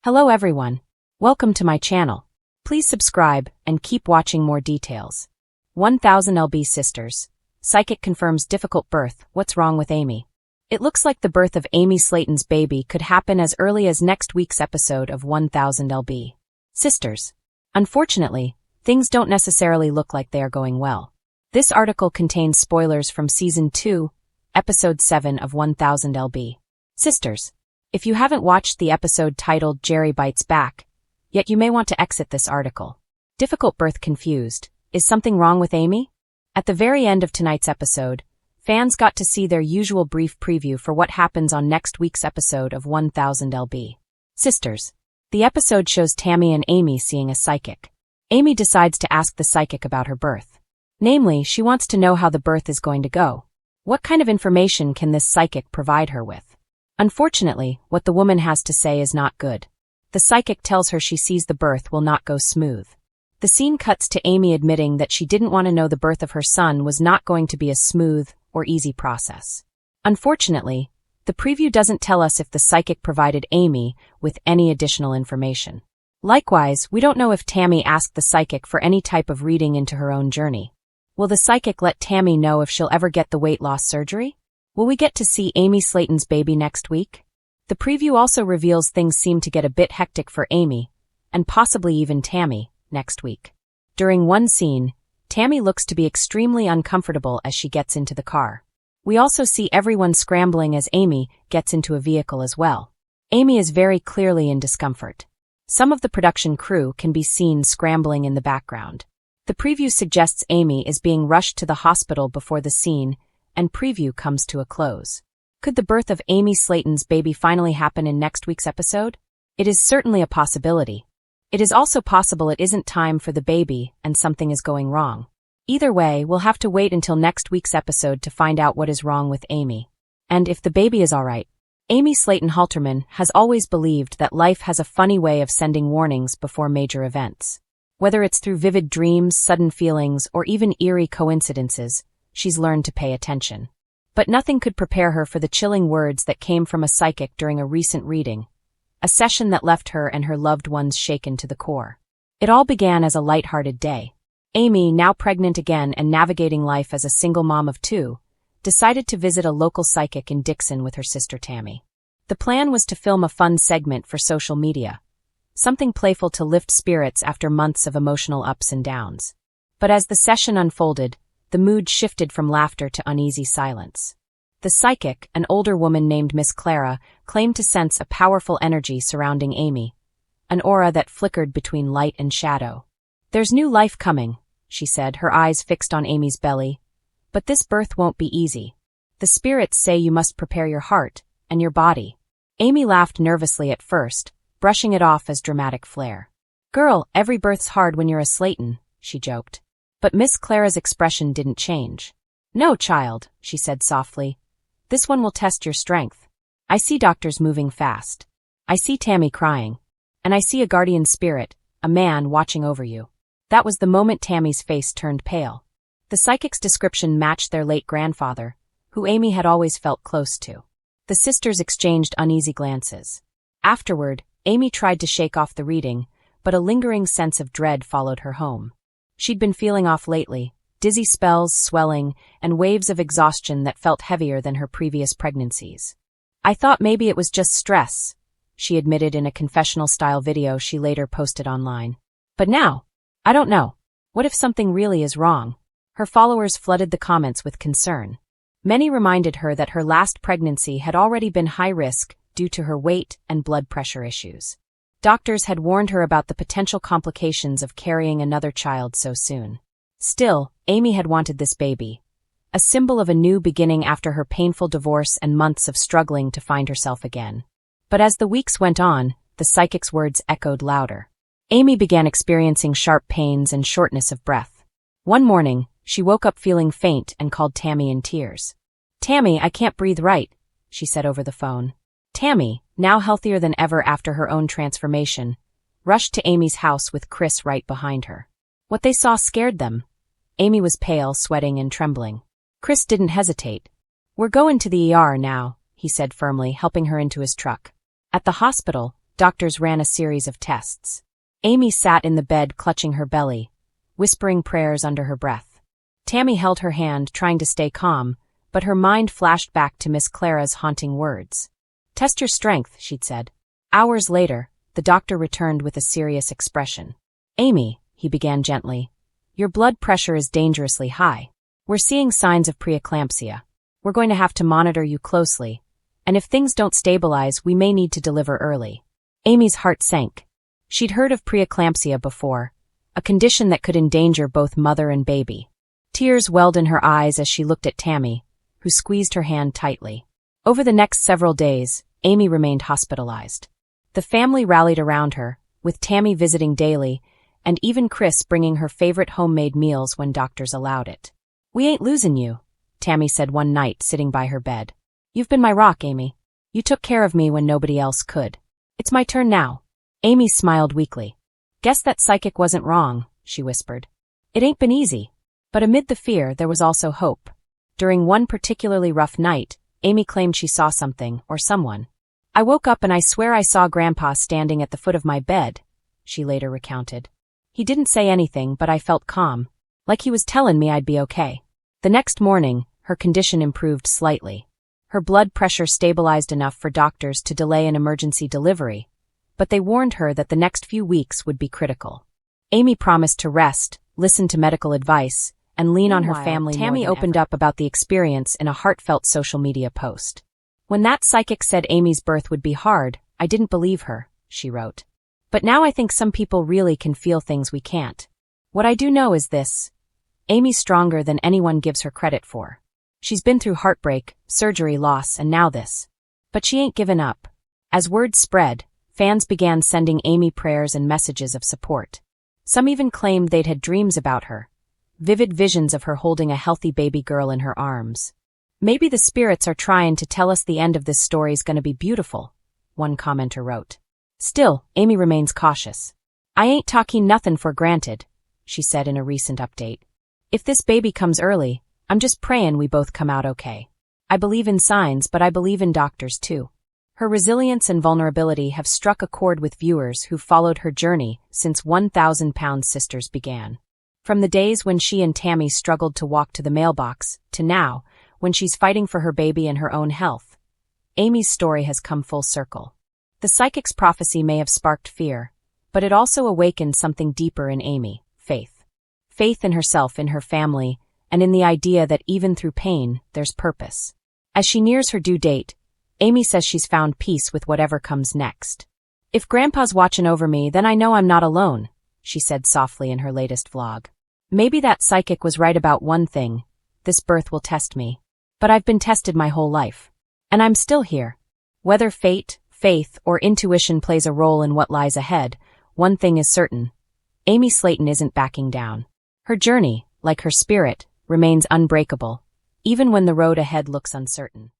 Hello everyone. Welcome to my channel. Please subscribe and keep watching more details. 1000 LB Sisters. Psychic confirms difficult birth. What's wrong with Amy? It looks like the birth of Amy Slayton's baby could happen as early as next week's episode of 1000 LB Sisters. Unfortunately, things don't necessarily look like they are going well. This article contains spoilers from Season 2, Episode 7 of 1000 LB Sisters. If you haven't watched the episode titled Jerry Bites Back, yet you may want to exit this article. Difficult birth confused. Is something wrong with Amy? At the very end of tonight's episode, fans got to see their usual brief preview for what happens on next week's episode of 1000 LB Sisters. The episode shows Tammy and Amy seeing a psychic. Amy decides to ask the psychic about her birth. Namely, she wants to know how the birth is going to go. What kind of information can this psychic provide her with? Unfortunately, what the woman has to say is not good. The psychic tells her she sees the birth will not go smooth. The scene cuts to Amy admitting that she didn't want to know the birth of her son was not going to be a smooth or easy process. Unfortunately, the preview doesn't tell us if the psychic provided Amy with any additional information. Likewise, we don't know if Tammy asked the psychic for any type of reading into her own journey. Will the psychic let Tammy know if she'll ever get the weight loss surgery? Will we get to see Amy Slayton's baby next week? The preview also reveals things seem to get a bit hectic for Amy, and possibly even Tammy, next week. During one scene, Tammy looks to be extremely uncomfortable as she gets into the car. We also see everyone scrambling as Amy gets into a vehicle as well. Amy is very clearly in discomfort. Some of the production crew can be seen scrambling in the background. The preview suggests Amy is being rushed to the hospital before the scene, and preview comes to a close. Could the birth of Amy Slayton's baby finally happen in next week's episode? It is certainly a possibility. It is also possible it isn't time for the baby and something is going wrong. Either way, we'll have to wait until next week's episode to find out what is wrong with Amy. And if the baby is alright. Amy Slayton Halterman has always believed that life has a funny way of sending warnings before major events. Whether it's through vivid dreams, sudden feelings, or even eerie coincidences, she's learned to pay attention. But nothing could prepare her for the chilling words that came from a psychic during a recent reading, a session that left her and her loved ones shaken to the core. It all began as a light-hearted day. Amy, now pregnant again and navigating life as a single mom of two, decided to visit a local psychic in Dixon with her sister Tammy. The plan was to film a fun segment for social media, something playful to lift spirits after months of emotional ups and downs. But as the session unfolded, the mood shifted from laughter to uneasy silence. The psychic, an older woman named Miss Clara, claimed to sense a powerful energy surrounding Amy, an aura that flickered between light and shadow. "There's new life coming," she said, her eyes fixed on Amy's belly. "But this birth won't be easy. The spirits say you must prepare your heart and your body." Amy laughed nervously at first, brushing it off as dramatic flair. "Girl, every birth's hard when you're a Slayton," she joked. But Miss Clara's expression didn't change. "No, child," she said softly. "This one will test your strength. I see doctors moving fast. I see Tammy crying. And I see a guardian spirit, a man watching over you." That was the moment Tammy's face turned pale. The psychic's description matched their late grandfather, who Amy had always felt close to. The sisters exchanged uneasy glances. Afterward, Amy tried to shake off the reading, but a lingering sense of dread followed her home. She'd been feeling off lately, dizzy spells, swelling, and waves of exhaustion that felt heavier than her previous pregnancies. "I thought maybe it was just stress," she admitted in a confessional-style video she later posted online. "But now, I don't know. What if something really is wrong?" Her followers flooded the comments with concern. Many reminded her that her last pregnancy had already been high risk due to her weight and blood pressure issues. Doctors had warned her about the potential complications of carrying another child so soon. Still, Amy had wanted this baby, a symbol of a new beginning after her painful divorce and months of struggling to find herself again. But as the weeks went on, the psychic's words echoed louder. Amy began experiencing sharp pains and shortness of breath. One morning, she woke up feeling faint and called Tammy in tears. "Tammy, I can't breathe right," she said over the phone. Tammy, now healthier than ever after her own transformation, rushed to Amy's house with Chris right behind her. What they saw scared them. Amy was pale, sweating, and trembling. Chris didn't hesitate. "We're going to the ER now," he said firmly, helping her into his truck. At the hospital, doctors ran a series of tests. Amy sat in the bed clutching her belly, whispering prayers under her breath. Tammy held her hand, trying to stay calm, but her mind flashed back to Miss Clara's haunting words. "Test your strength," she'd said. Hours later, the doctor returned with a serious expression. "Amy," he began gently, "your blood pressure is dangerously high. We're seeing signs of preeclampsia. We're going to have to monitor you closely, and if things don't stabilize, we may need to deliver early." Amy's heart sank. She'd heard of preeclampsia before, a condition that could endanger both mother and baby. Tears welled in her eyes as she looked at Tammy, who squeezed her hand tightly. Over the next several days, Amy remained hospitalized. The family rallied around her, with Tammy visiting daily, and even Chris bringing her favorite homemade meals when doctors allowed it. "We ain't losing you," Tammy said one night sitting by her bed. "You've been my rock, Amy. You took care of me when nobody else could. It's my turn now." Amy smiled weakly. "Guess that psychic wasn't wrong," she whispered. "It ain't been easy." But amid the fear, there was also hope. During one particularly rough night, Amy claimed she saw something, or someone. "I woke up and I swear I saw Grandpa standing at the foot of my bed," she later recounted. "He didn't say anything, but I felt calm, like he was telling me I'd be okay." The next morning, her condition improved slightly. Her blood pressure stabilized enough for doctors to delay an emergency delivery, but they warned her that the next few weeks would be critical. Amy promised to rest, listen to medical advice, and lean on her family more than ever. Tammy opened up about the experience in a heartfelt social media post. "When that psychic said Amy's birth would be hard, I didn't believe her," she wrote. "But now I think some people really can feel things we can't. What I do know is this: Amy's stronger than anyone gives her credit for. She's been through heartbreak, surgery, loss, and now this. But she ain't given up." As word spread, fans began sending Amy prayers and messages of support. Some even claimed they'd had dreams about her, vivid visions of her holding a healthy baby girl in her arms. "Maybe the spirits are trying to tell us the end of this story's gonna be beautiful," one commenter wrote. Still, Amy remains cautious. "I ain't talking nothing for granted," she said in a recent update. "If this baby comes early, I'm just praying we both come out okay. I believe in signs, but I believe in doctors too." Her resilience and vulnerability have struck a chord with viewers who've followed her journey since 1,000-Pound Sisters began. From the days when she and Tammy struggled to walk to the mailbox, to now, when she's fighting for her baby and her own health, Amy's story has come full circle. The psychic's prophecy may have sparked fear, but it also awakened something deeper in Amy: faith. Faith in herself, in her family, and in the idea that even through pain, there's purpose. As she nears her due date, Amy says she's found peace with whatever comes next. "If Grandpa's watching over me, then I know I'm not alone," she said softly in her latest vlog. "Maybe that psychic was right about one thing: this birth will test me. But I've been tested my whole life. And I'm still here." Whether fate, faith, or intuition plays a role in what lies ahead, one thing is certain: Amy Slayton isn't backing down. Her journey, like her spirit, remains unbreakable, even when the road ahead looks uncertain.